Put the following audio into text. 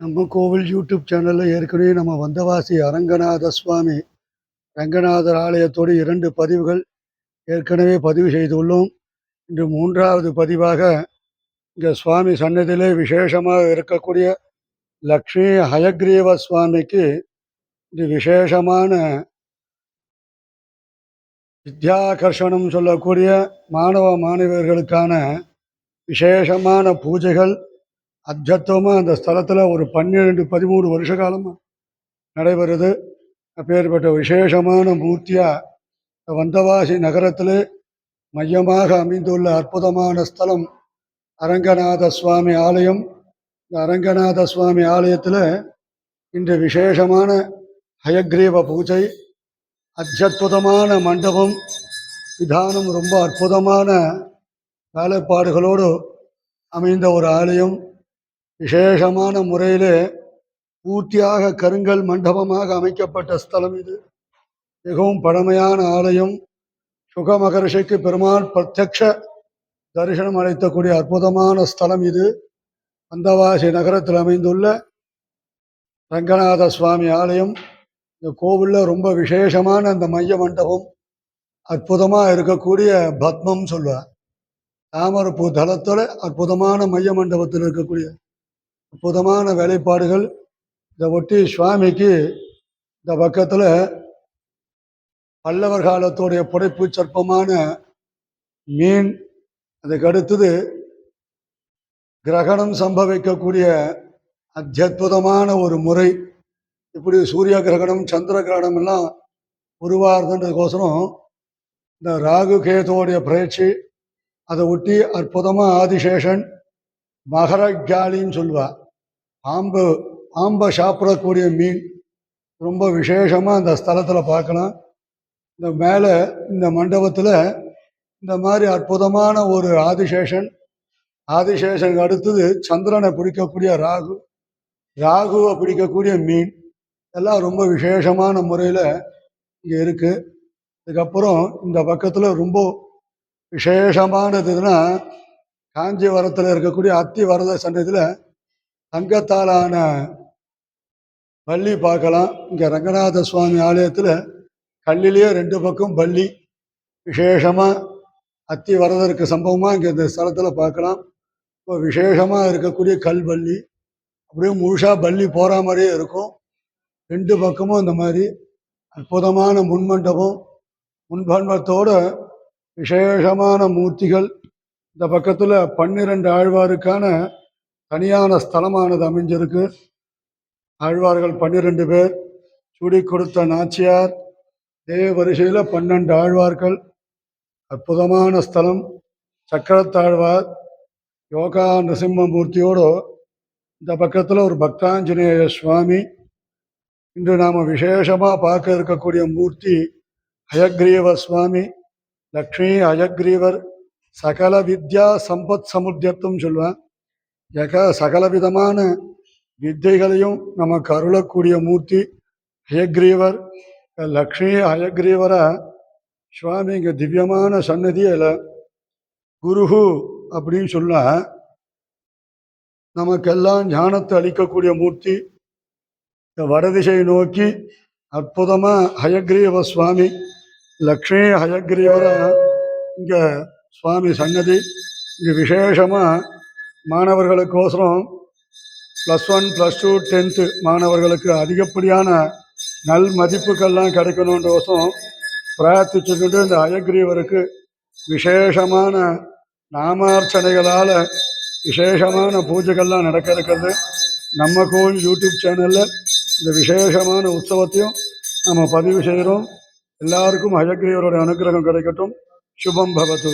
நம்ம கோவில் யூடியூப் சேனலில் ஏற்கனவே நம்ம வந்தவாசி அரங்கநாத சுவாமி ரங்கநாதர் ஆலயத்தோடு 2 பதிவுகள் ஏற்கனவே பதிவு செய்துள்ளோம். இன்று 3வது பதிவாக இங்கே சுவாமி சன்னதியிலே விசேஷமாக இருக்கக்கூடிய லக்ஷ்மி ஹயக்ரீவ சுவாமிக்கு இது விசேஷமான வித்யாகர்ஷணம் சொல்லக்கூடிய மாணவ மாணவியர்களுக்கான விசேஷமான பூஜைகள் அத்தியுதமாக அந்த ஸ்தலத்தில் ஒரு 12-13 வருஷ காலமாக நடைபெறுது. அப்பேற்பட்ட விசேஷமான மூர்த்தியாக வந்தவாசி நகரத்தில் மையமாக அமைந்துள்ள அற்புதமான ஸ்தலம் அரங்கநாத சுவாமி ஆலயம். இந்த அரங்கநாத சுவாமி ஆலயத்தில் இன்று விசேஷமான ஹயக்ரீவ பூஜை, அத்தியுதமான மண்டபம், விதானம், ரொம்ப அற்புதமான வேலைப்பாடுகளோடு அமைந்த ஒரு ஆலயம். விசேஷமான முறையிலே பூர்த்தியாக கருங்கல் மண்டபமாக அமைக்கப்பட்ட ஸ்தலம் இது. மிகவும் பழமையான ஆலயம். சுக மகரிஷிக்கு பெருமாள் பிரத்யக்ஷ தரிசனம் அளிக்கக்கூடிய அற்புதமான ஸ்தலம் இது. வந்தவாசி நகரத்தில் அமைந்துள்ள ரங்கநாத சுவாமி ஆலயம். இந்த கோவிலில் ரொம்ப விசேஷமான அந்த மைய மண்டபம், அற்புதமாக இருக்கக்கூடிய பத்மம் சொல்லுவார். தாமரப்பூ தளத்தில் அற்புதமான மைய மண்டபத்தில் இருக்கக்கூடிய அற்புதமான வேலைப்பாடுகள். இதை ஒட்டி சுவாமிக்கு இந்த பக்கத்தில் பல்லவர் காலத்துடைய புடைப்பு சிற்பமான மீன், அதுக்கு அடுத்தது கிரகணம் சம்பவிக்கக்கூடிய அத்தியுதமான ஒரு முறை. இப்படி சூரிய கிரகணம், சந்திர கிரகணம் எல்லாம் உருவாகிறதுன்றதுக்கோசரம் இந்த ராகு கேதுவோடைய பயிற்சி, அதை ஒட்டி அற்புதமாக ஆதிசேஷன் மகரஜாலின்னு சொல்லுவாள். பாம்பை சாப்பிடக்கூடிய மீன் ரொம்ப விசேஷமாக அந்த ஸ்தலத்தில் பார்க்கலாம். இந்த மேலே இந்த மண்டபத்தில் இந்த மாதிரி அற்புதமான ஒரு ஆதிசேஷனுக்கு அடுத்தது சந்திரனை பிடிக்கக்கூடிய ராகுவை பிடிக்கக்கூடிய மீன் எல்லாம் ரொம்ப விசேஷமான முறையில் இங்கே இருக்குது. அதுக்கப்புறம் இந்த பக்கத்தில் ரொம்ப விசேஷமானதுன்னா காஞ்சிபுரத்தில் இருக்கக்கூடிய அத்தி வரத சன்னதியில் தங்கத்தாலான பள்ளி பார்க்கலாம். இங்கே ரங்கநாத சுவாமி ஆலயத்தில் கல்லிலேயே 2 பக்கம் பள்ளி விசேஷமாக அத்தி வரதற்கு சம்பவமாக இங்கே இந்த ஸ்தலத்தில் பார்க்கலாம். இப்போ விசேஷமாக இருக்கக்கூடிய கல்வள்ளி அப்படியே முழுசாக பள்ளி போகிற மாதிரியே இருக்கும். 2 பக்கமும் இந்த மாதிரி அற்புதமான முன்மண்டபத்தோடு விசேஷமான மூர்த்திகள். இந்த பக்கத்தில் 12 ஆழ்வாருக்கான தனியான ஸ்தலமானது அமைஞ்சிருக்கு. ஆழ்வார்கள் 12 பேர், சுடி கொடுத்த நாச்சியார், இதே வரிசையில் 12 ஆழ்வார்கள். அற்புதமான ஸ்தலம். சக்கரத்தாழ்வார் யோகா நரசிம்மமூர்த்தியோடு இந்த பக்கத்தில் ஒரு பக்தாஞ்சநேய சுவாமி. இன்று நாம் விசேஷமாக பார்க்க இருக்கக்கூடிய மூர்த்தி ஹயக்ரீவ சுவாமி. லக்ஷ்மி ஹயக்ரீவர் சகல வித்யா சம்பத் சமுத்தியத்தும் சொல்லுவேன். சகல விதமான வித்தைகளையும் நமக்கு அருளக்கூடிய மூர்த்தி ஹயக்ரீவர். லக்ஷ்மி ஹயக்ரீவரை சுவாமி இங்கே திவ்யமான சன்னதியில் குருஹு அப்படின்னு சொல்ல நமக்கெல்லாம் ஞானத்தை அளிக்கக்கூடிய மூர்த்தி. வடதிசை நோக்கி அற்புதமாக ஹயக்ரீவ சுவாமி லக்ஷ்மி ஹயக்ரீவரை இங்கே சுவாமி சன்னதி. இங்கே விசேஷமாக மாணவர்களுக்கோசரம் +1 +2 10th மாணவர்களுக்கு அதிகப்படியான நல் மதிப்புகள்லாம் கிடைக்கணுன்றோசம் பிரார்த்திச்சுக்கிட்டு இந்த ஹயக்ரீவருக்கு விசேஷமான நாமார்ச்சனைகளால் விசேஷமான பூஜைகள்லாம் நடக்க இருக்கிறது. நம்ம கோவில் யூடியூப் சேனலில் இந்த விசேஷமான உற்சவத்தையும் நம்ம பதிவு செய்கிறோம். எல்லாருக்கும் ஹயக்ரீவரோட அனுகிரகம் கிடைக்கட்டும். சுபம் பவது.